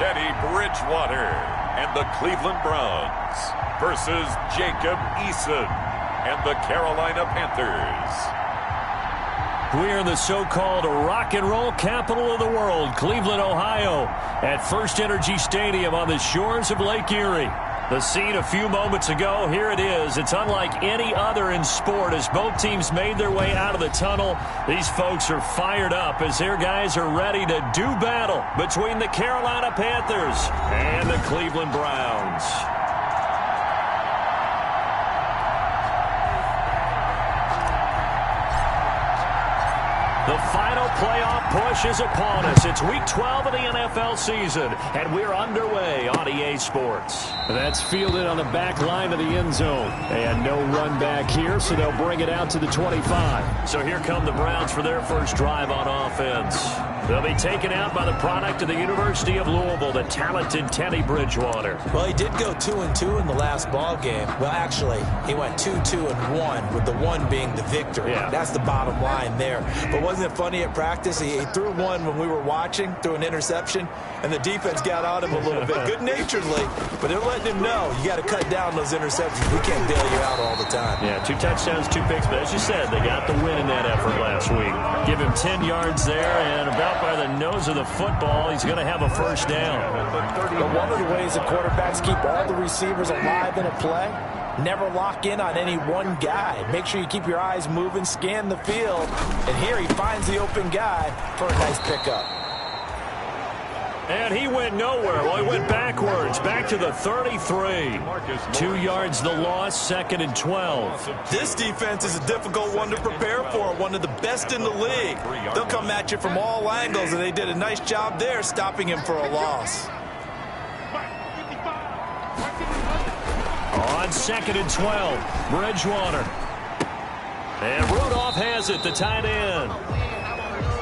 Teddy Bridgewater and the Cleveland Browns versus Jacob Eason and the Carolina Panthers. We're in the so-called rock and roll capital of the world, Cleveland, Ohio, at First Energy Stadium on the shores of Lake Erie. The scene a few moments ago, here it is. It's unlike any other in sport as both teams made their way out of the tunnel. These folks are fired up as their guys are ready to do battle between the Carolina Panthers and the Cleveland Browns. The final playoff push is upon us. It's Week 12 of the NFL season, and we're underway on EA Sports. That's fielded on the back line of the end zone. And no run back here, so they'll bring it out to the 25. So here come the Browns for their first drive on offense. They'll be taken out by the product of the University of Louisville, the talented Teddy Bridgewater. Well, he did go 2-2 in the last ball game. Well, actually, he went 2-2-1, with the one being the victory. Yeah. That's the bottom line there. But wasn't it funny at practice? He threw one when we were watching, threw an interception, and the defense got on him a little bit, good-naturedly. But they're letting him know, you got to cut down those interceptions. We can't bail you out all the time. Yeah, 2 touchdowns, 2 picks. But as you said, they got the win in that effort last week. Give him 10 yards there, and about by the nose of the football, he's going to have a first down. But one of the ways the quarterbacks keep all the receivers alive in a play, never lock in on any one guy. Make sure you keep your eyes moving, scan the field, and here he finds the open guy for a nice pickup. And he went nowhere. Well, he went backwards, back to the 33. 2 yards the loss, 2nd and 12. This defense is a difficult one to prepare for, one of the best in the league. They'll come at you from all angles, and they did a nice job there stopping him for a loss. On 2nd and 12, Bridgewater. And Rudolph has it, the tight end.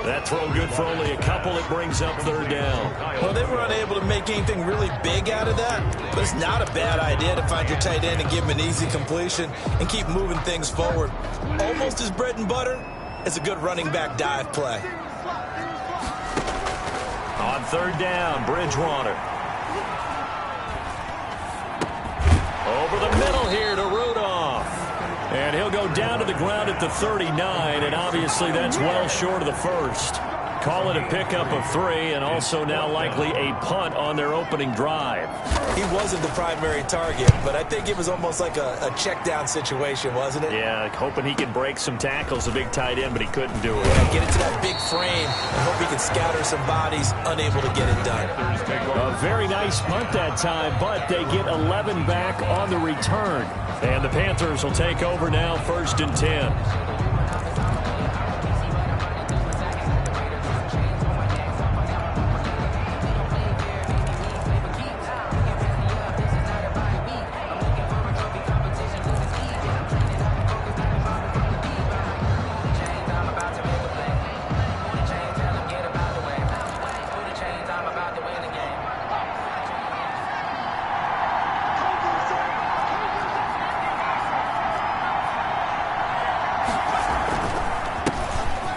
That throw good for only a couple. It brings up 3rd down. Well, they were unable to make anything really big out of that, but it's not a bad idea to find your tight end and give him an easy completion and keep moving things forward. Almost as bread and butter as a good running back dive play. On 3rd down, Bridgewater. Over the middle here to Rudolph. And he'll go down to the ground at the 39, and obviously that's well short of the first. Call it a pickup of 3, and also now likely a punt on their opening drive. He wasn't the primary target, but I think it was almost like a check down situation, wasn't it? Yeah, hoping he can break some tackles, a big tight end, but he couldn't do it. Yeah, get it to that big frame and hope he can scatter some bodies, unable to get it done. A very nice punt that time, but they get 11 back on the return. And the Panthers will take over now, 1st and 10.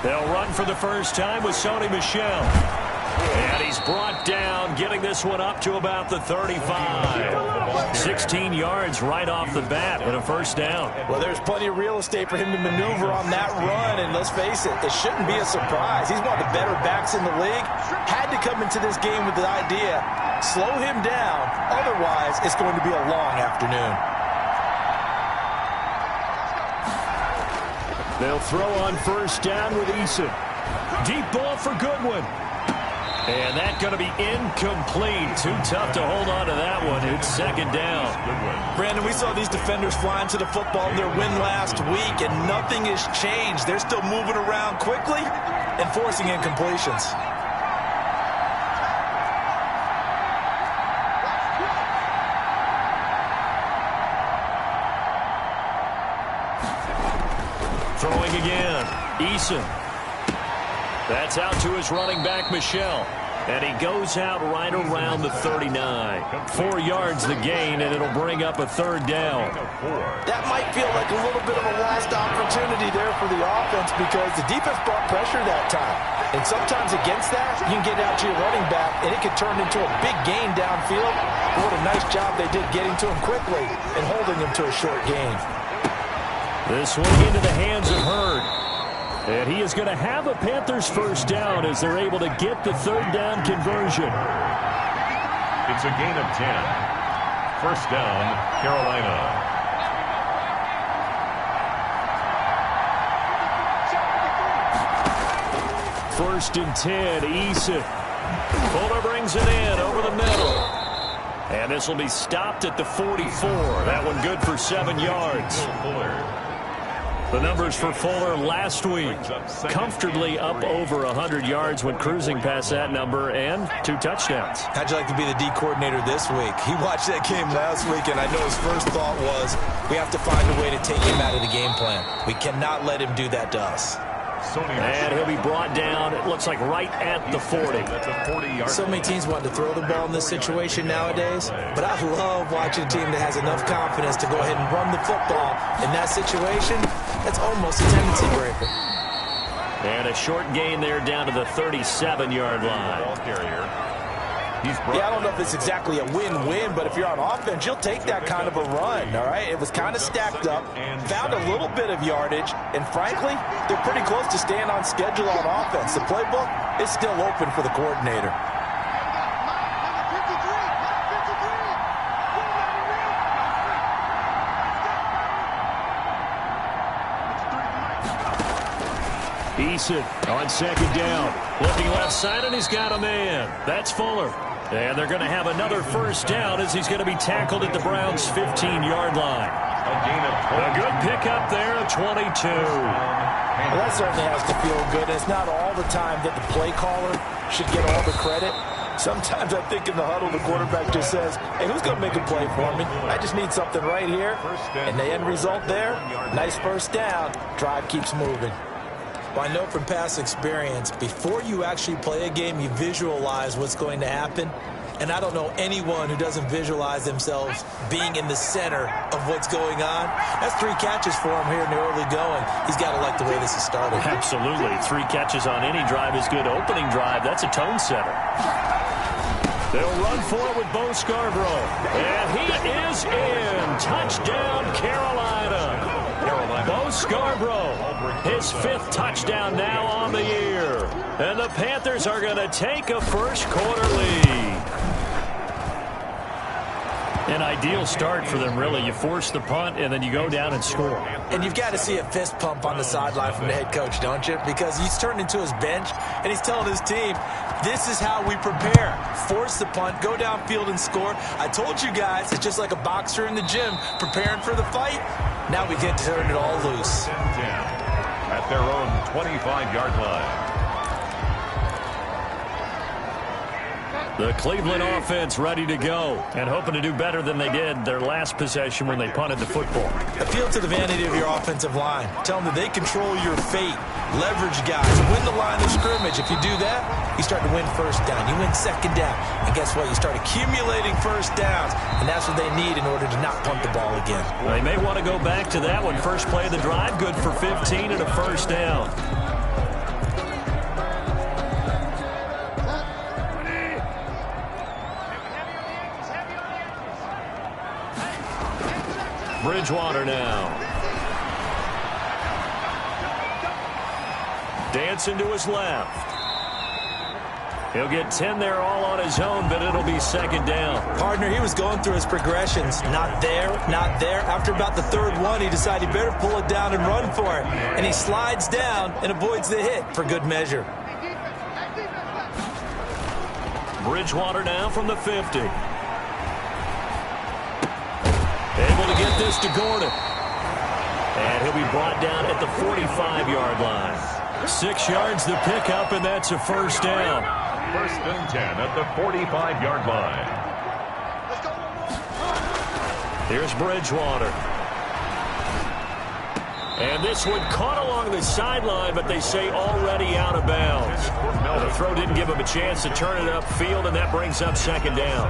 They'll run for the first time with Sony Michel. And he's brought down, getting this one up to about the 35. 16 yards right off the bat and a first down. Well, there's plenty of real estate for him to maneuver on that run, and let's face it, it shouldn't be a surprise. He's one of the better backs in the league. Had to come into this game with the idea, slow him down, otherwise it's going to be a long afternoon. They'll throw on first down with Eason. Deep ball for Goodwin. And that's going to be incomplete. Too tough to hold on to that one. It's 2nd down. Brandon, we saw these defenders flying to the football in their win last week, and nothing has changed. They're still moving around quickly and forcing incompletions. Throwing again, Eason. That's out to his running back, Michel. And he goes out right around the 39. 4 yards the gain, and it'll bring up a third down. That might feel like a little bit of a lost opportunity there for the offense because the defense brought pressure that time. And sometimes against that, you can get out to your running back, and it can turn into a big gain downfield. But what a nice job they did getting to him quickly and holding him to a short gain. This one into the hands of Hurd. And he is going to have a Panthers first down as they're able to get the third down conversion. It's a gain of 10. First down, Carolina. First and 10, Eason. Fuller brings it in over the middle. And this will be stopped at the 44. That one good for 7 yards. The numbers for Fuller last week, comfortably up over 100 yards when cruising past that number, and 2 touchdowns. How'd you like to be the D coordinator this week? He watched that game last week, and I know his first thought was, we have to find a way to take him out of the game plan. We cannot let him do that to us. And he'll be brought down, it looks like right at the 40. So many teams want to throw the ball in this situation nowadays, but I love watching a team that has enough confidence to go ahead and run the football. In that situation, that's almost a tendency breaker. And a short gain there down to the 37-yard line. Yeah, I don't know if it's exactly a win-win, but if you're on offense, you'll take that kind of a run, all right? It was kind of stacked up, found a little bit of yardage, and frankly, they're pretty close to staying on schedule on offense. The playbook is still open for the coordinator. Eason on second down. Looking left side, and he's got a man. That's Fuller. And they're going to have another first down as he's going to be tackled at the Browns' 15-yard line. A good pickup there, a 22. Well, that certainly has to feel good. It's not all the time that the play caller should get all the credit. Sometimes I think in the huddle, the quarterback just says, hey, who's going to make a play for me? I just need something right here. And the end result there, nice first down. Drive keeps moving. Well, I know from past experience, before you actually play a game, you visualize what's going to happen. And I don't know anyone who doesn't visualize themselves being in the center of what's going on. That's 3 catches for him here in the early going. He's got to like the way this has started. Absolutely. 3 catches on any drive is good. Opening drive, that's a tone setter. They'll run for it with Bo Scarborough. And he is in. Touchdown, Carolina. Bo Scarborough, his 5th touchdown now on the year. And the Panthers are going to take a first-quarter lead. An ideal start for them, really. You force the punt, and then you go down and score. And you've got to see a fist pump on the sideline from the head coach, don't you? Because he's turned into his bench, and he's telling his team, this is how we prepare. Force the punt, go downfield and score. I told you guys, it's just like a boxer in the gym preparing for the fight. Now we get to turn it all loose. At their own 25-yard line. The Cleveland offense ready to go and hoping to do better than they did their last possession when they punted the football. Appeal to the vanity of your offensive line. Tell them that they control your fate. Leverage guys. Win the line of scrimmage. If you do that, you start to win first down. You win second down. And guess what? You start accumulating first downs. And that's what they need in order to not punt the ball again. Well, they may want to go back to that one. First play of the drive, good for 15 and a first down. Bridgewater now. Dancing to his left. He'll get 10 there all on his own, but it'll be second down. Partner, he was going through his progressions. Not there, not there. After about the third one, he decided he better pull it down and run for it. And he slides down and avoids the hit for good measure. Bridgewater now from the 50. Able to get this to Gordon. And he'll be brought down at the 45-yard line. 6 yards the pickup, and that's a first down. First and 10 at the 45-yard line. Here's Bridgewater. And this one caught along the sideline, but they say already out of bounds. The throw didn't give him a chance to turn it upfield, and that brings up second down.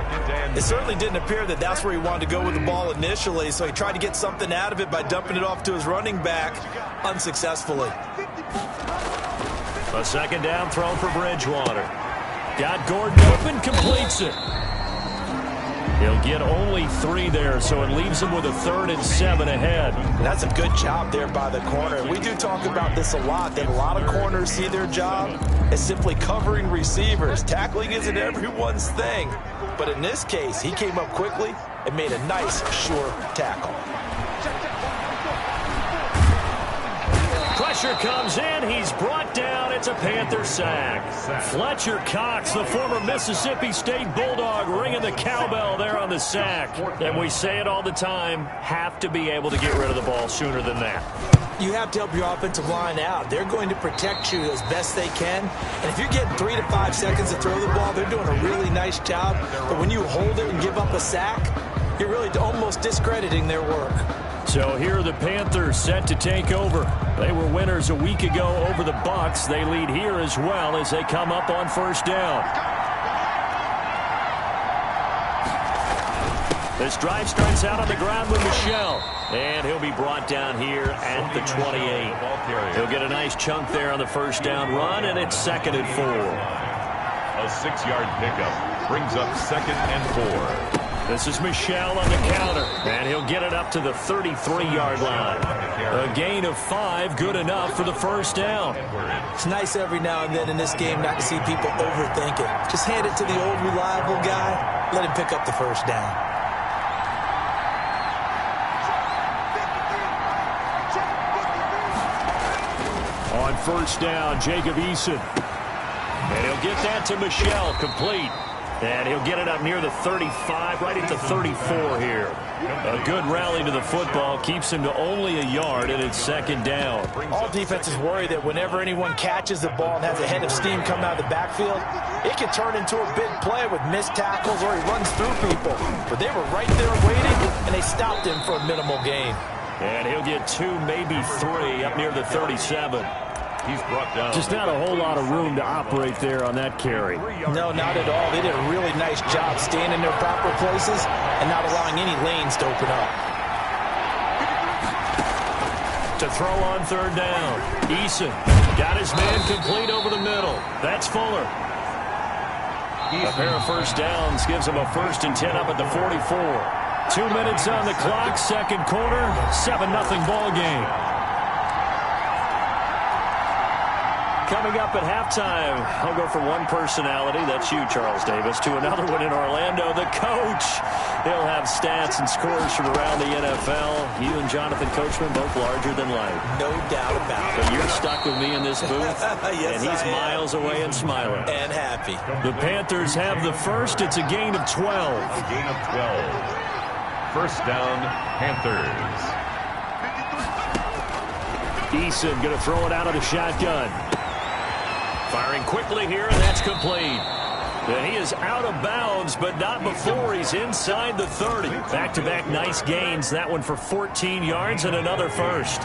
It certainly didn't appear that that's where he wanted to go with the ball initially, so he tried to get something out of it by dumping it off to his running back unsuccessfully. A second down throw for Bridgewater. Got Gordon open, completes it. He'll get only 3 there, so it leaves him with a 3rd and 7 ahead. That's a good job there by the corner. We do talk about this a lot, that a lot of corners see their job as simply covering receivers. Tackling isn't everyone's thing. But in this case, he came up quickly and made a nice, sure tackle. Pressure comes in. He's brought down. It's a Panther sack. Fletcher Cox, the former Mississippi State Bulldog, ringing the cowbell there on the sack. And we say it all the time, have to be able to get rid of the ball sooner than that. You have to help your offensive line out. They're going to protect you as best they can. And if you're getting 3 to 5 seconds to throw the ball, they're doing a really nice job. But when you hold it and give up a sack, you're really almost discrediting their work. So here are the Panthers set to take over. They were winners a week ago over the Bucs. They lead here as well as they come up on first down. This drive starts out on the ground with Michel. And he'll be brought down here at the 28. He'll get a nice chunk there on the first down run, and it's 2nd and 4. A 6-yard pickup brings up 2nd and 4. This is Michel on the counter, and he'll get it up to the 33-yard line. A gain of 5, good enough for the first down. It's nice every now and then in this game not to see people overthink it. Just hand it to the old reliable guy, let him pick up the first down. On first down, Jacob Eason. And he'll get that to Michel, complete. And he'll get it up near the 35, right at the 34 here. A good rally to the football keeps him to only a yard, and it's 2nd down. All defenses worry that whenever anyone catches the ball and has a head of steam come out of the backfield, it can turn into a big play with missed tackles or he runs through people. But they were right there waiting, and they stopped him for a minimal gain. And he'll get 2, maybe 3, up near the 37. He's brought down. Just not a whole lot of room to operate there on that carry. No, not at all. They did a really nice job staying in their proper places and not allowing any lanes to open up. To throw on 3rd down. Eason got his man complete over the middle. That's Fuller. A pair of first downs gives him a 1st and 10 up at the 44. 2 minutes on the clock, 2nd quarter, 7-0 ball game. Coming up at halftime, I'll go from one personality, that's you, Charles Davis, to another one in Orlando, the coach. He'll have stats and scores from around the NFL. You and Jonathan Coachman, both larger than life. No doubt about it. But you're stuck with me in this booth, Yes, and he's miles away and smiling. And happy. The Panthers have the first. It's a gain of 12. A gain of 12. First down, Panthers. Eason going to throw it out of the shotgun. Firing quickly here, and that's complete. And he is out of bounds, but not before he's inside the 30. Back-to-back nice gains. That one for 14 yards and another first.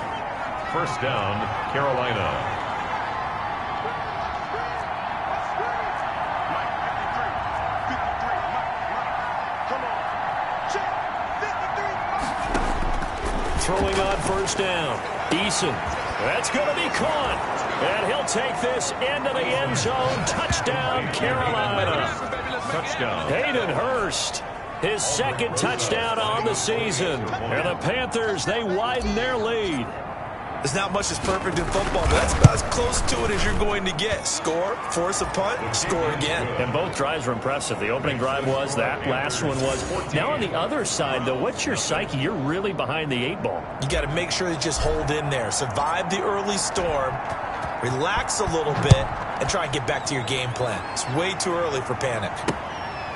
First down, Carolina. Throwing on first down. Eason. That's going to be caught. And he'll take this into the end zone. Touchdown, Carolina. Touchdown. Hayden Hurst, his 2nd touchdown on the season. And the Panthers, they widen their lead. There's not much that's perfect in football, but that's about as close to it as you're going to get. Score, force a punt, score again. And both drives were impressive. The opening drive was, that last one was. Now on the other side, though, what's your psyche? You're really behind the 8 ball. You got to make sure you just hold in there. Survive the early storm, relax a little bit, and try and get back to your game plan. It's way too early for panic.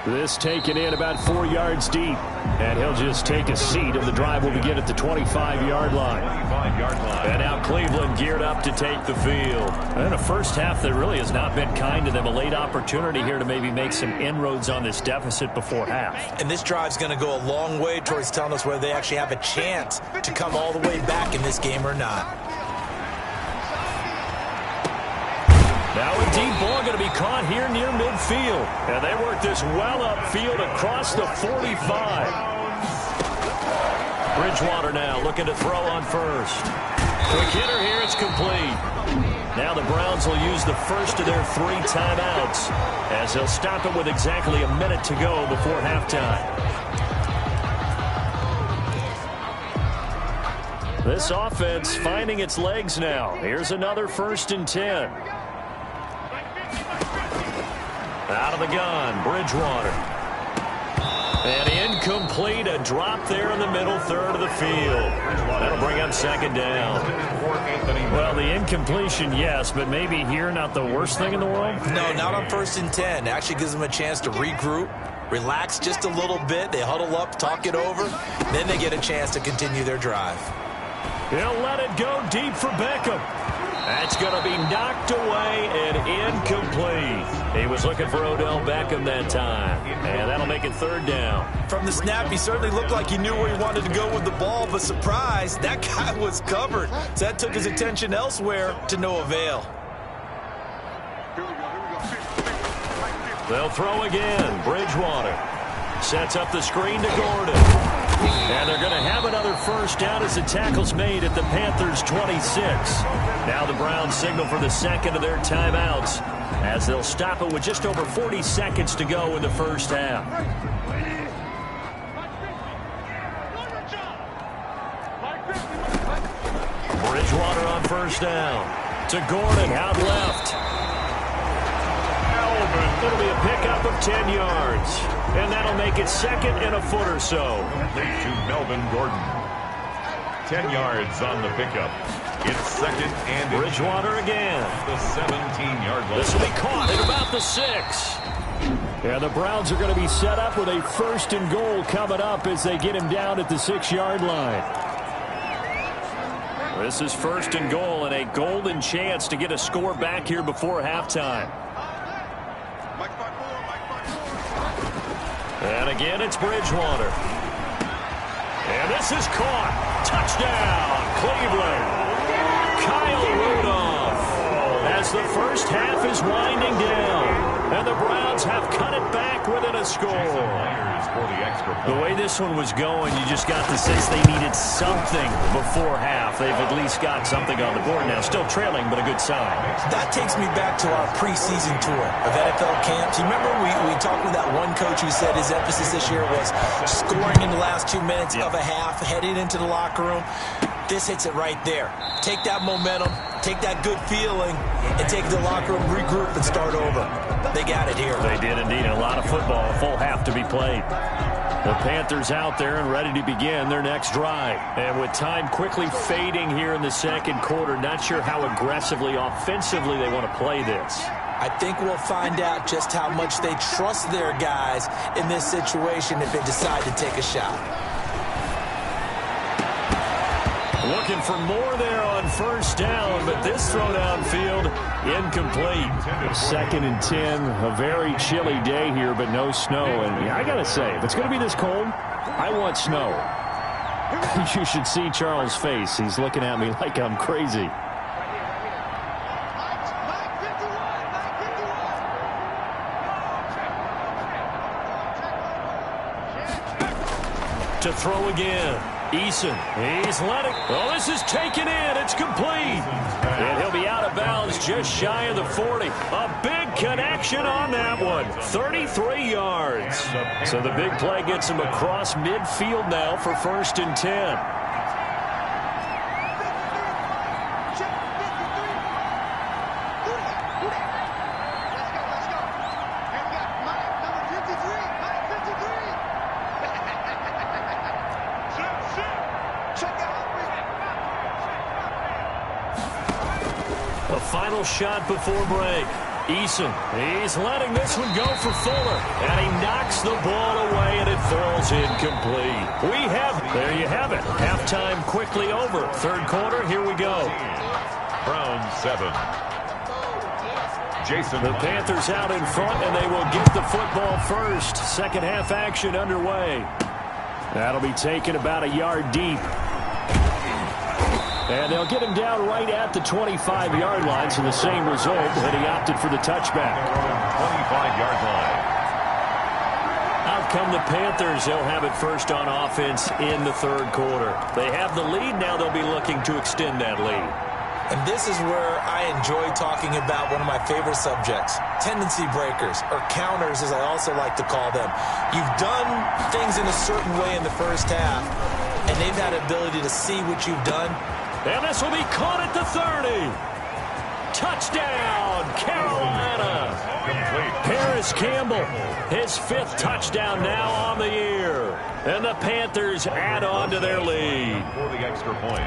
This taken in about 4 yards deep. And he'll just take a seat, and the drive will begin at the 25-yard line. And now Cleveland geared up to take the field. And a first half that really has not been kind to them. A late opportunity here to maybe make some inroads on this deficit before half. And this drive's going to go a long way towards telling us whether they actually have a chance to come all the way back in this game or not. Now a deep ball going to be caught here near midfield. And they work this well upfield across the 45. Bridgewater now looking to throw on first. Quick hitter here, it's complete. Now the Browns will use the first of their 3 timeouts as they'll stop it with exactly a minute to go before halftime. This offense finding its legs now. Here's another 1st and 10. Out of the gun, Bridgewater. And incomplete, a drop there in the middle third of the field. That'll bring up 2nd down. Well, the incompletion, yes, but maybe here not the worst thing in the world? No, not on 1st and 10. It actually gives them a chance to regroup, relax just a little bit. They huddle up, talk it over. Then they get a chance to continue their drive. He'll let it go deep for Beckham. That's going to be knocked away and incomplete. He was looking for Odell Beckham that time. And that'll make it 3rd down. From the snap, he certainly looked like he knew where he wanted to go with the ball, but surprise, that guy was covered. So that took his attention elsewhere to no avail. They'll throw again. Bridgewater sets up the screen to Gordon. And they're going to have another 1st down as the tackle's made at the Panthers' 26. Now the Browns signal for the 2nd of their timeouts as they'll stop it with just over 40 seconds to go in the 1st half. Bridgewater on 1st down. To Gordon, out left. It'll be a pickup of 10 yards. And that'll make it 2nd and a foot or so. To Melvin Gordon. 10 yards on the pickup. It's 2nd and Bridgewater again. The 17-yard line. This will be caught at about the 6. And the Browns are going to be set up with a 1st and goal coming up as they get him down at the 6-yard line. This is 1st and goal and a golden chance to get a score back here before halftime. And again, it's Bridgewater. And this is caught. Touchdown, Cleveland. Kyle Rudolph. As the 1st half is winding down. And the Browns have cut it back within a score. The way this one was going, you just got the sense they needed something before half. They've at least got something on the board now. Still trailing, but a good sign. That takes me back to our preseason tour of NFL camps. You remember we talked with that one coach who said his emphasis this year was scoring in the last 2 minutes of a half, heading into the locker room. This hits it right there. Take that momentum, take that good feeling, and take it to the locker room, regroup, and start over. They got it here. They did indeed. A lot of football, a full half to be played. The Panthers out there and ready to begin their next drive. And with time quickly fading here in the 2nd quarter, not sure how aggressively, offensively they want to play this. I think we'll find out just how much they trust their guys in this situation if they decide to take a shot. Looking for more there on 1st down, but this throw downfield incomplete. 2nd and 10, a very chilly day here, but no snow. And I got to say, if it's going to be this cold, I want snow. You should see Charles' face. He's looking at me like I'm crazy. To throw again. Eason, he's letting. Oh, this is taken in. It's complete. And he'll be out of bounds just shy of the 40. A big connection on that one. 33 yards. So the big play gets him across midfield now for 1st and 10. Final shot before break. Eason, he's letting this one go for Fuller. And he knocks the ball away, and it falls incomplete. There you have it. Halftime quickly over. Third quarter, here we go. Browns 7. The Panthers out in front, and they will get the football first. Second half action underway. That'll be taken about a yard deep. And they'll get him down right at the 25-yard line, so the same result, and he opted for the touchback. 25-yard line. Out come the Panthers. They'll have it first on offense in the third quarter. They have the lead. Now they'll be looking to extend that lead. And this is where I enjoy talking about one of my favorite subjects, tendency breakers, or counters as I also like to call them. You've done things in a certain way in the first half, and they've had the ability to see what you've done. And this will be caught at the 30. Touchdown, Carolina. Paris Campbell, his 5th touchdown now on the year. And the Panthers add on to their lead. For the extra point.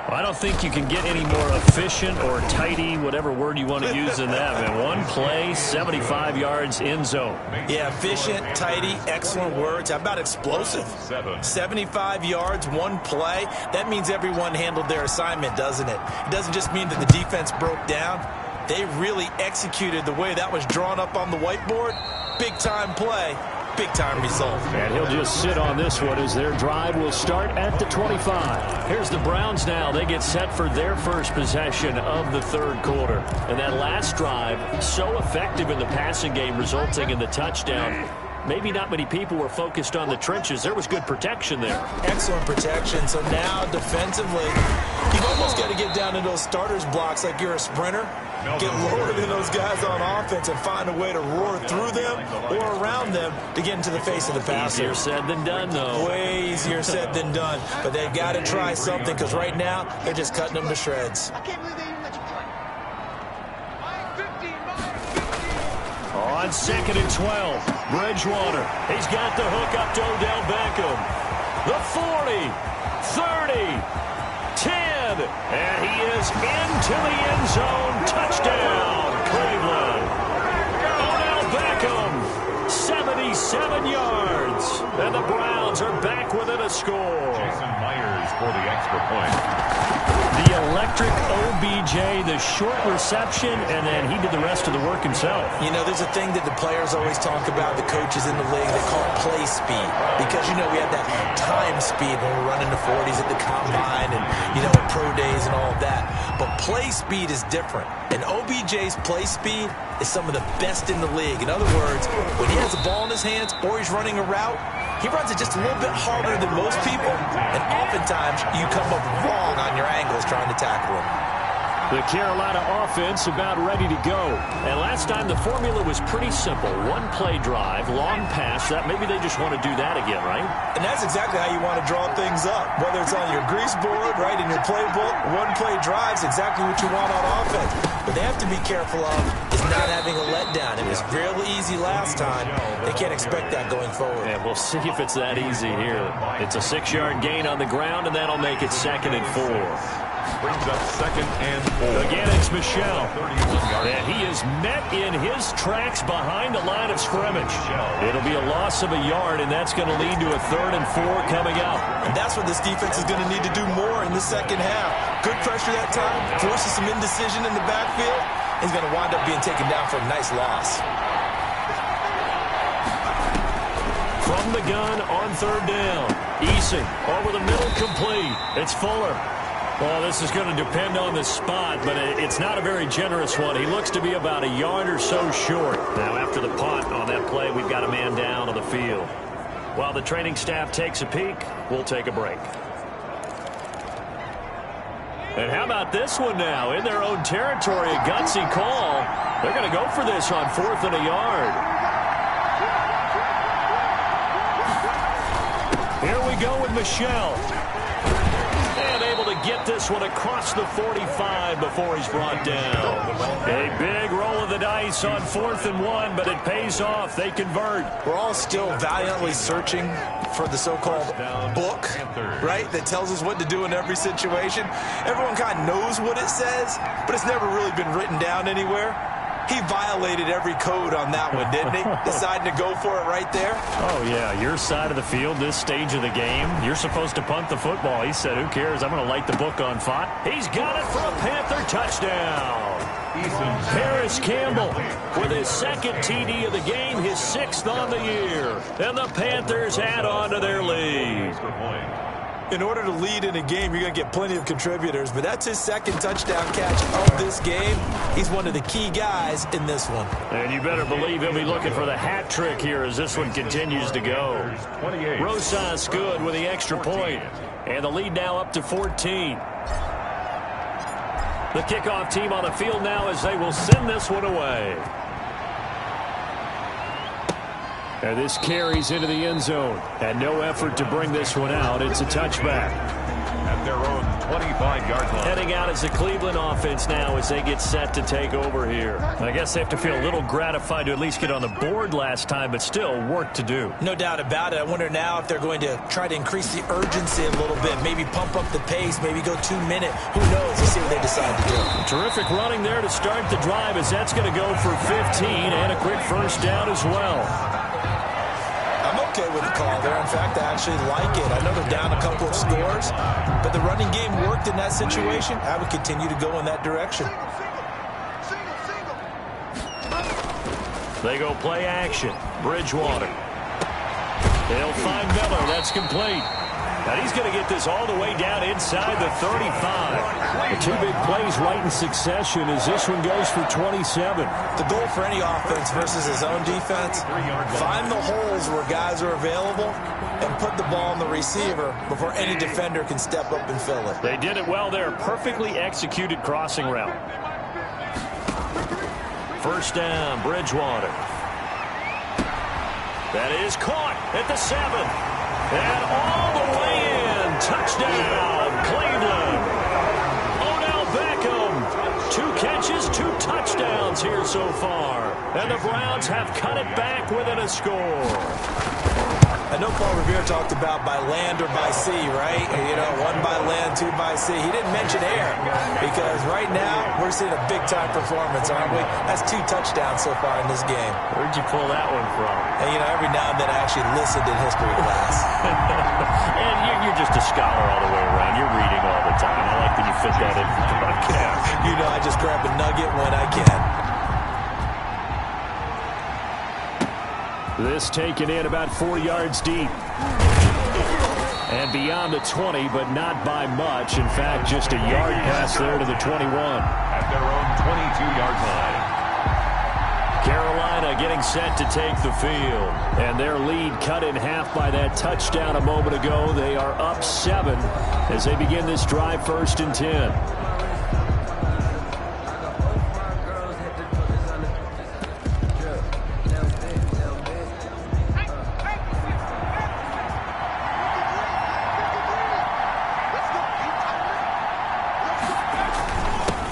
I don't think you can get any more efficient or tidy, whatever word you want to use in that, man. One play, 75 yards, end zone. Yeah, efficient, tidy, excellent words. How about explosive? 75 yards, one play. That means everyone handled their assignment, doesn't it? It doesn't just mean that the defense broke down. They really executed the way that was drawn up on the whiteboard. Big-time play. Big-time result. And he'll just sit on this one as their drive will start at the 25. Here's the Browns now. They get set for their first possession of the third quarter. And that last drive, so effective in the passing game, resulting in the touchdown. Maybe not many people were focused on the trenches. There was good protection there. Excellent protection. So now, defensively, you've almost got to get down into those starters blocks like you're a sprinter. Get lower than those guys on offense and find a way to roar through them or around them to get into the face of the passer. Easier said than done, though. Way easier said than done. But they've got to try something because right now they're just cutting them to shreds. On 2nd and 12, Bridgewater. He's got the hook up to Odell Beckham. The 40, 30. 10, and he is into the end zone. Touchdown, Cleveland. Odell Beckham, 77 yards. And the Browns are back within a score. Jason Myers for the extra point. The electric OBJ, the short reception, and then he did the rest of the work himself. You know, there's a thing that the players always talk about, the coaches in the league, they call it play speed. Because, you know, we have that time speed when we're running the 40s at the combine and, you know, at pro days and all of that. But play speed is different. And OBJ's play speed is some of the best in the league. In other words, when he has the ball in his hands or he's running a route, he runs it just a little bit harder than most people, and oftentimes you come up wrong on your angles trying to tackle him. The Carolina offense about ready to go. And last time the formula was pretty simple. One-play drive, long pass. That maybe they just want to do that again, right? And that's exactly how you want to draw things up. Whether it's on your grease board, right, in your playbook, one-play drive's exactly what you want on offense. But they have to be careful of is not having a letdown. It was real easy last time. They can't expect that going forward. And we'll see if it's that easy here. It's a 6-yard gain on the ground, and that'll make it 2nd and 4. Brings up 2nd and 4. Again, it's Michel. And he is met in his tracks behind the line of scrimmage. It'll be a loss of a yard, and that's going to lead to a 3rd and 4 coming up. And that's what this defense is going to need to do more in the second half. Good pressure that time, forces some indecision in the backfield. He's going to wind up being taken down for a nice loss. From the gun on 3rd down. Eason over the middle, complete. It's Fuller. Well, this is going to depend on the spot, but it's not a very generous one. He looks to be about a yard or so short. Now, after the punt on that play, we've got a man down on the field. While the training staff takes a peek, we'll take a break. And how about this one now? In their own territory, a gutsy call. They're going to go for this on 4th and a yard. Here we go with Michel. And able to get this one across the 45 before he's brought down. A big roll of the dice on 4th and 1, but it pays off. They convert. We're all still valiantly searching for the so-called book, right, that tells us what to do in every situation. Everyone kind of knows what it says, but it's never really been written down anywhere. He violated every code on that one, didn't he? Deciding to go for it right there. Oh, yeah, your side of the field, this stage of the game. You're supposed to punt the football. He said, who cares? I'm going to light the book on fire. He's got it for a Panther touchdown. Paris Campbell with his 2nd TD of the game, his 6th on the year. And the Panthers add on to their lead. In order to lead in a game, you're going to get plenty of contributors, but that's his 2nd touchdown catch of this game. He's one of the key guys in this one. And you better believe he'll be looking for the hat trick here as this one continues to go. Rosas good with the extra point, and the lead now up to 14. The kickoff team on the field now as they will send this one away. And this carries into the end zone. And no effort to bring this one out. It's a touchback. At their own 25-yard line. Heading out as the Cleveland offense now as they get set to take over here. I guess they have to feel a little gratified to at least get on the board last time, but still work to do. No doubt about it. I wonder now if they're going to try to increase the urgency a little bit, maybe pump up the pace, maybe go 2-minute. Who knows? Let's see what they decide to do. Terrific running there to start the drive as that's going to go for 15 and a quick first down as well. I'm okay with the call there. In fact, I actually like it. I know they're down a couple of scores, but the running game worked in that situation. I would continue to go in that direction. They go play action. Bridgewater. They'll find Miller. That's complete. And he's going to get this all the way down inside the 35. The 2 big plays right in succession as this one goes for 27. The goal for any offense versus his own defense, find the holes where guys are available and put the ball on the receiver before any defender can step up and fill it. They did it well there. Perfectly executed crossing route. First down, Bridgewater. That is caught at the 7. And all the way in. Touchdown, Cleveland. Odell Beckham. 2 catches, 2 touchdowns here so far. And the Browns have cut it back within a score. I know Paul Revere talked about by land or by sea, right? You know, 1 by land, 2 by sea. He didn't mention air because right now we're seeing a big-time performance, aren't we? That's 2 touchdowns so far in this game. Where'd you pull that one from? And, you know, every now and then I actually listened in history class. And you're just a scholar all the way around. You're reading all the time. I like that you fit that in for the podcast. You know, I just grab a nugget when I can. This taken in about 4 yards deep. And beyond the 20, but not by much. In fact, just a yard pass there to the 21. At their own 22-yard line. Carolina getting set to take the field. And their lead cut in half by that touchdown a moment ago. They are up 7 as they begin this drive 1st and 10.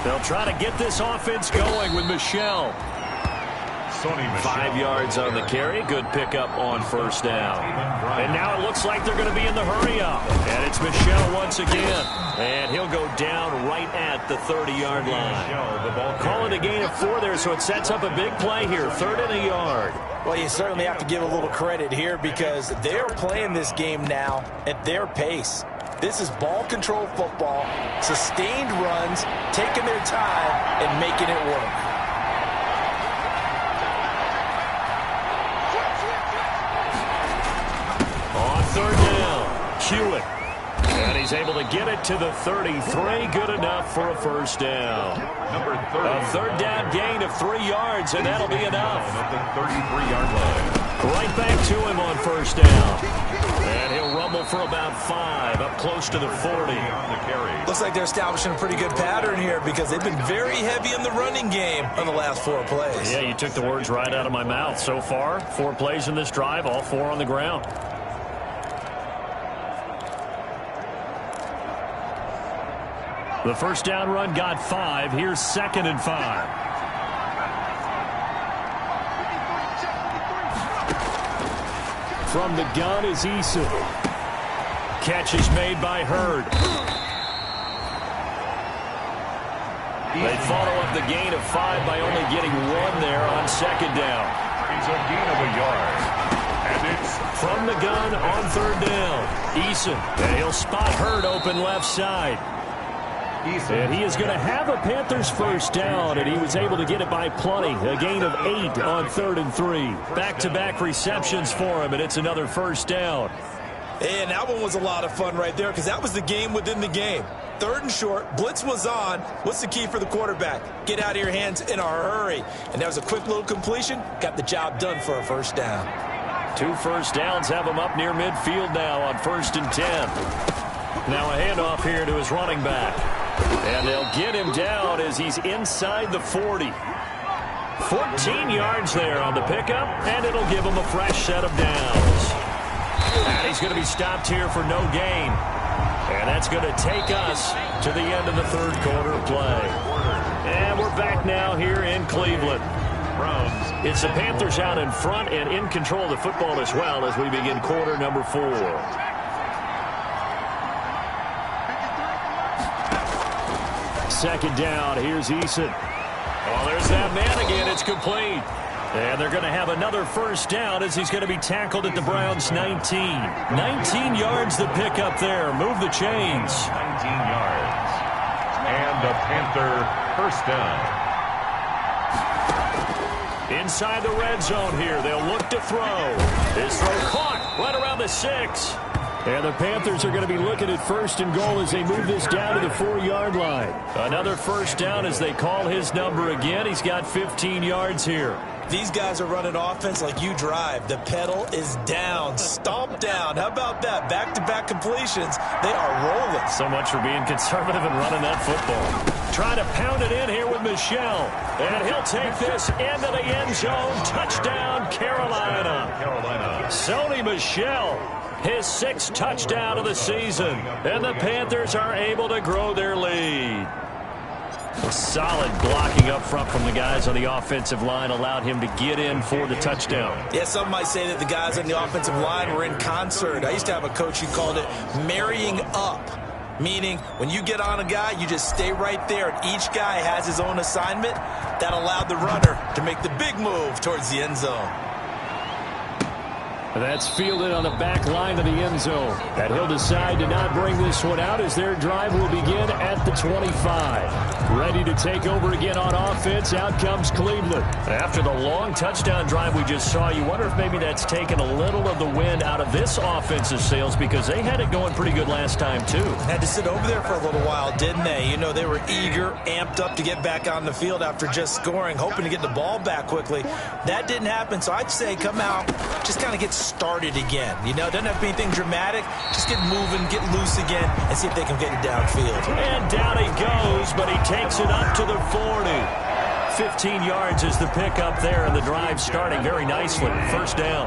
They'll try to get this offense going with Michel. 5 yards on the carry. Good pickup on first down. And now it looks like they're going to be in the hurry-up. And it's Michel once again. And he'll go down right at the 30-yard line. Call it a gain of 4 there, so it sets up a big play here. 3rd and a yard. Well, you certainly have to give a little credit here because they're playing this game now at their pace. This is ball control football, sustained runs, taking their time and making it work. On 3rd down, Hewitt. And he's able to get it to the 33. Good enough for a first down. Number 30. A 3rd down gain of 3 yards, and that'll be enough. At the 33-yard line. Right back to him on first down. And he'll rumble for about 5, up close to the 40. Looks like they're establishing a pretty good pattern here because they've been very heavy in the running game on the last 4 plays. Yeah, you took the words right out of my mouth. So far, 4 plays in this drive, all 4 on the ground. The first down run got 5. Here's 2nd and 5. From the gun is Eason. Catch is made by Hurd. They follow up the gain of 5 by only getting 1 there on 2nd down. He's a gain of a yard. And it's from the gun on 3rd down. Eason, and he'll spot Hurd open left side. And he is going to have a Panthers first down, and he was able to get it by plenty. A gain of 8 on 3rd and 3. Back-to-back receptions for him, and it's another first down. And that one was a lot of fun right there because that was the game within the game. 3rd and short, blitz was on. What's the key for the quarterback? Get out of your hands in a hurry. And that was a quick little completion. Got the job done for a first down. 2 first downs have him up near midfield now on 1st and 10. Now a handoff here to his running back. And they'll get him down as he's inside the 40. 14 yards there on the pickup, and it'll give him a fresh set of downs. And he's going to be stopped here for no gain. And that's going to take us to the end of the 3rd quarter of play. And we're back now here in Cleveland. It's the Panthers out in front and in control of the football as well as we begin quarter number 4. Second down, here's Eason. Well, there's that man again. It's complete. And they're going to have another first down as he's going to be tackled at the Browns' 19. 19 yards the pickup there. Move the chains. 19 yards. And the Panther first down. Inside the red zone here. They'll look to throw. His throw caught right around the 6. And the Panthers are going to be looking at 1st and goal as they move this down to the 4-yard line. Another first down as they call his number again. He's got 15 yards here. These guys are running offense like you drive. The pedal is down, stomp down. How about that? Back-to-back completions. They are rolling. So much for being conservative and running that football. Trying to pound it in here with Michel. And he'll take this into the end zone. Touchdown, Carolina. Sony Michel. His 6th touchdown of the season. And the Panthers are able to grow their lead. Solid blocking up front from the guys on the offensive line allowed him to get in for the touchdown. Yeah, some might say that the guys on the offensive line were in concert. I used to have a coach who called it marrying up, meaning when you get on a guy, you just stay right there, and each guy has his own assignment. That allowed the runner to make the big move towards the end zone. That's fielded on the back line of the end zone. And he'll decide to not bring this one out as their drive will begin at the 25. Ready to take over again on offense. Out comes Cleveland. After the long touchdown drive we just saw, you wonder if maybe that's taken a little of the wind out of this offensive sails because they had it going pretty good last time too. Had to sit over there for a little while, didn't they? You know, they were eager, amped up to get back on the field after just scoring, hoping to get the ball back quickly. That didn't happen, so I'd say come out, just kind of get started again. You know, it doesn't have to be anything dramatic. Just get moving, get loose again, and see if they can get it downfield. And down he goes, but he takes it up to the 40. 15 yards is the pickup there, and the drive starting very nicely. First down.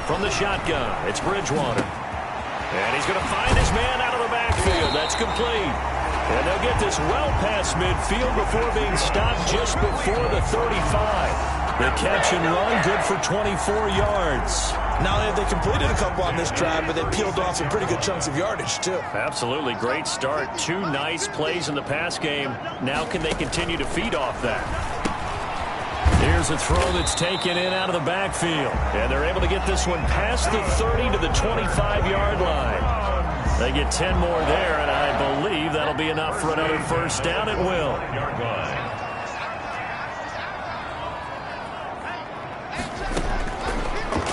From the shotgun, it's Bridgewater. And he's going to find his man out of the backfield. That's complete. And they'll get this well past midfield before being stopped just before the 35. The catch and run, good for 24 yards. Not only have they completed a couple on this drive, but they peeled off some pretty good chunks of yardage, too. Absolutely. Great start. 2 nice plays in the pass game. Now can they continue to feed off that? Here's a throw that's taken in out of the backfield. And they're able to get this one past the 30 to the 25-yard line. They get 10 more there, and I believe that'll be enough for another first down. It will.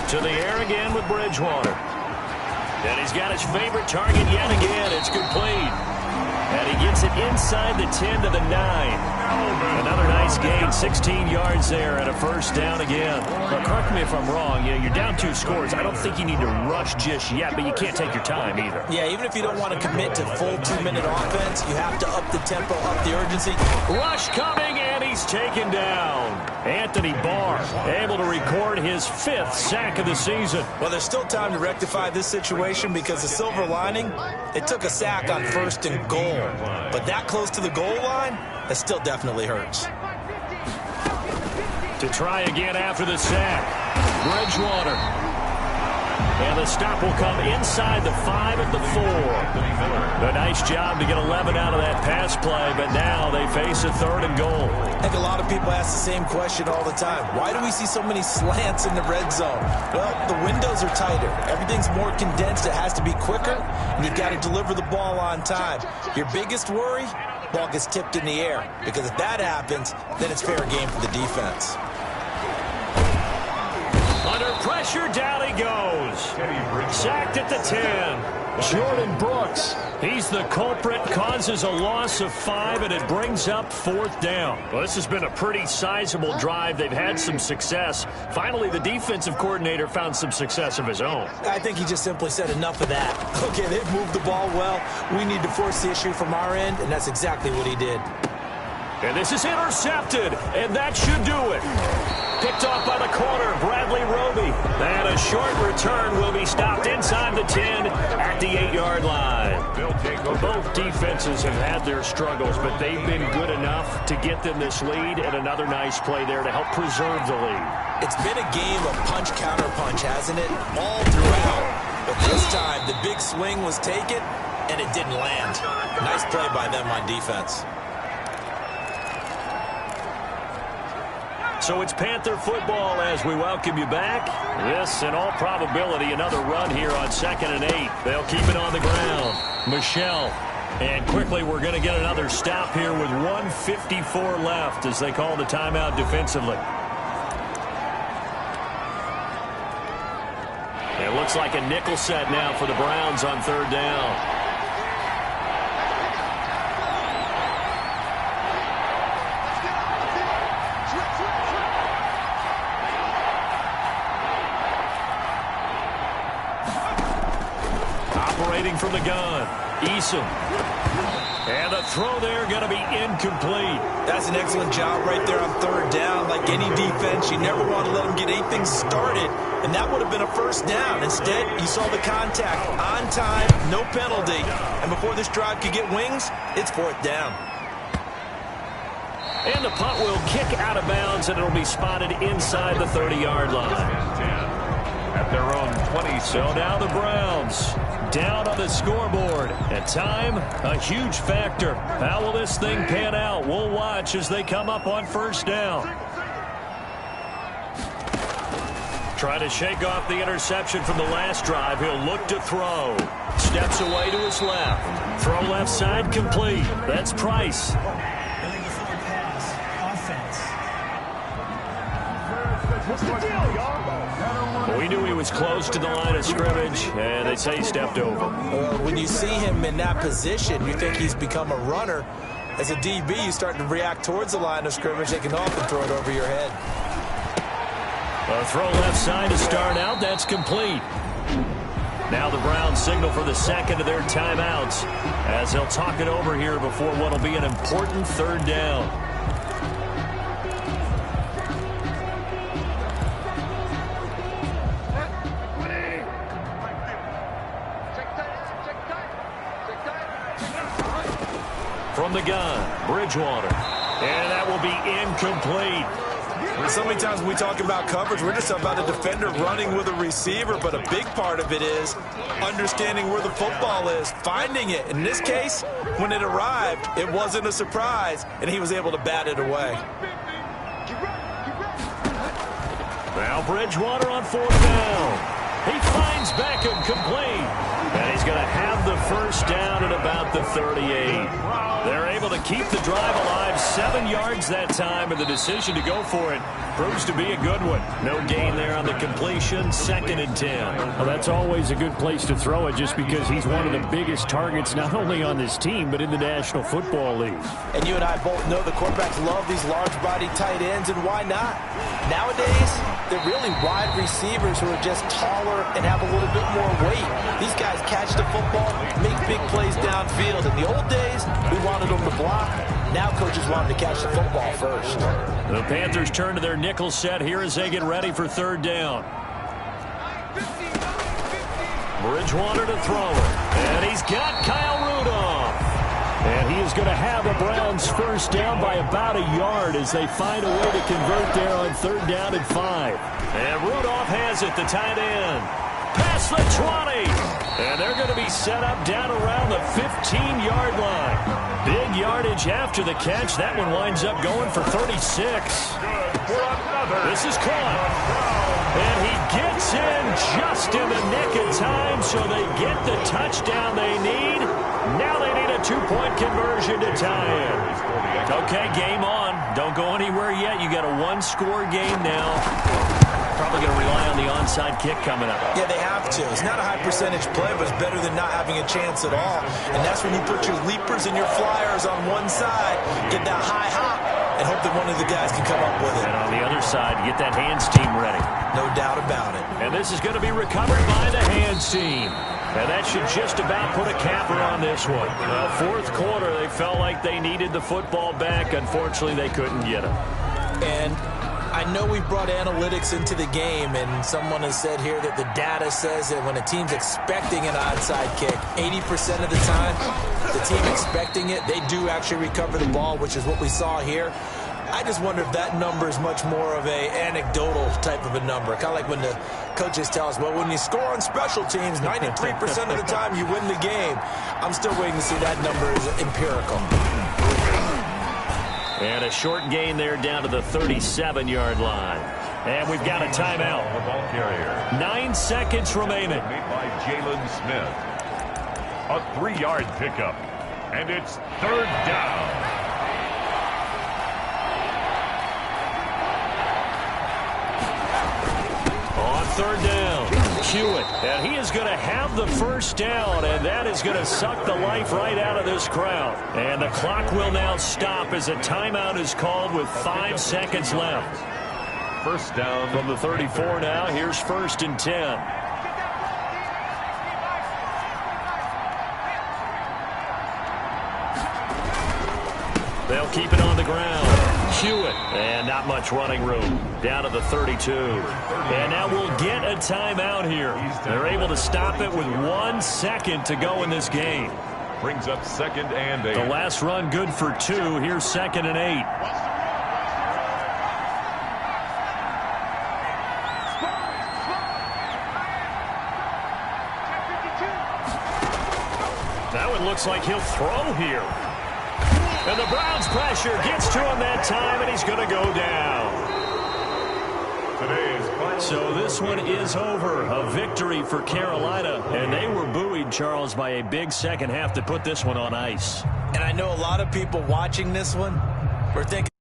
To the air again with Bridgewater. And he's got his favorite target yet again. It's complete. And he gets it inside the 10 to the 9. Another nice gain, 16 yards there and a first down again. But correct me if I'm wrong, you're down 2 scores. I don't think you need to rush just yet, but you can't take your time either. Yeah, even if you don't want to commit to full 2-minute offense, you have to up the tempo, up the urgency. Rush coming, and he he's taken down. Anthony Barr able to record his 5th sack of the season. Well, there's still time to rectify this situation because the silver lining, it took a sack on 1st and goal. But that close to the goal line, that still definitely hurts. To try again after the sack, Bridgewater. And the stop will come inside the 5 at the 4. A nice job to get 11 out of that pass play, but now they face a 3rd and goal. I think a lot of people ask the same question all the time. Why do we see so many slants in the red zone? Well, the windows are tighter. Everything's more condensed. It has to be quicker, and you've got to deliver the ball on time. Your biggest worry? Ball gets tipped in the air, because if that happens, then it's fair game for the defense. Under pressure, down he goes. Sacked at the 10. Jordan Brooks. He's the culprit, causes a loss of 5, and it brings up 4th down. Well, this has been a pretty sizable drive. They've had some success. Finally, the defensive coordinator found some success of his own. I think he just simply said enough of that. Okay, they've moved the ball well. We need to force the issue from our end, and that's exactly what he did. And this is intercepted, and that should do it. Picked off by the corner, Bradley Roby. And a short return will be stopped inside the 10 at the 8-yard line. Both defenses have had their struggles, but they've been good enough to get them this lead, and another nice play there to help preserve the lead. It's been a game of punch-counter-punch, hasn't it? All throughout. But this time, the big swing was taken, and it didn't land. Nice play by them on defense. So it's Panther football as we welcome you back. This, in all probability, another run here on 2nd and 8. They'll keep it on the ground. Michelle. And quickly, we're going to get another stop here with 1:54 left as they call the timeout defensively. It looks like a nickel set now for the Browns on 3rd down. From the gun, Eason. And the throw there going to be incomplete. That's an excellent job right there on 3rd down. Like any defense, you never want to let them get anything started, and that would have been a 1st down. Instead, you saw the contact on time, no penalty, and before this drive could get wings, it's 4th down. And the punt will kick out of bounds, and it'll be spotted inside the 30-yard line. At their own 20. So now the Browns down on the scoreboard. At time, a huge factor. How will this thing pan out? We'll watch as they come up on 1st down. Trying to shake off the interception from the last drive. He'll look to throw. Steps away to his left. Throw left side complete. That's Price. We knew he was close to the line of scrimmage, and they say he stepped over. When you see him in that position, you think he's become a runner. As a DB, you start to react towards the line of scrimmage. They can often throw it over your head. A throw left side to start out. That's complete. Now the Browns signal for the 2nd of their timeouts as they'll talk it over here before what will be an important 3rd down. From the gun, Bridgewater. And that will be incomplete. So many times when we talk about coverage, we're just about a defender running with a receiver, but a big part of it is understanding where the football is, finding it. In this case, when it arrived, it wasn't a surprise, and he was able to bat it away. Now Bridgewater on 4th down. He finds Beckham complete. And he's going to have the 1st down at about the 38. They're able to keep the drive alive, 7 yards that time, and the decision to go for it proves to be a good one. No gain there on the completion, 2nd and 10. Well, that's always a good place to throw it just because he's one of the biggest targets not only on this team but in the National Football League. And you and I both know the quarterbacks love these large-body tight ends, and why not? Nowadays, they're really wide receivers who are just taller and have a little bit more weight. These guys catch the football, make big plays downfield. In the old days, we wanted them to block. Now coaches want him to catch the football first. The Panthers turn to their nickel set here as they get ready for third down. Bridgewater to throw it. And he's got Kyle Rudolph. And he is going to have the Browns first down by about a yard as they find a way to convert there on third down and 5. And Rudolph has it, the tight end. Past the 20. And they're going to be set up down around the 15-yard line. Big yardage after the catch. That one winds up going for 36. This is caught. And he gets in just in the nick of time, so they get the touchdown they need. Now they need a 2-point conversion to tie it. Okay, game on. Don't go anywhere yet. You got a one-score game now. Probably going to rely on the onside kick coming up. Yeah, they have to. It's not a high-percentage play, but it's better than not having a chance at all. And that's when you put your leapers and your flyers on one side, get that high hop, and hope that one of the guys can come up with it. And on the other side, get that hands team ready. No doubt about it. And this is going to be recovered by the hands team. And that should just about put a capper on this one. Fourth quarter, they felt like they needed the football back. Unfortunately, they couldn't get it. And I know we brought analytics into the game, and someone has said here that the data says that when a team's expecting an onside kick, 80% of the time, the team expecting it, they do actually recover the ball, which is what we saw here. I just wonder if that number is much more of a anecdotal type of a number. Kind of like when the coaches tell us, well, when you score on special teams, 93% of the time you win the game. I'm still waiting to see that number is empirical. And a short gain there down to the 37-yard line. And we've got a timeout. 9 seconds remaining. Made by Jalen Smith. A 3-yard pickup. And it's third down. On third down, Hewitt. And he is going to have the first down, and that is going to suck the life right out of this crowd. And the clock will now stop as a timeout is called with 5 seconds left. First down From the 34 now, here's 1st and 10. They'll keep it on the ground. Hewitt, and not much running room. Down to the 32. And now we'll get a timeout here. They're able to stop it with 1 second to go in this game. brings up 2nd and 8. The last run good for 2. Here's 2nd and 8. That one looks like he'll throw here. And the Browns pressure gets to him that time, and he's going to go down. So this one is over. A victory for Carolina, and they were buoyed, Charles, by a big second half to put this one on ice. And I know a lot of people watching this one were thinking,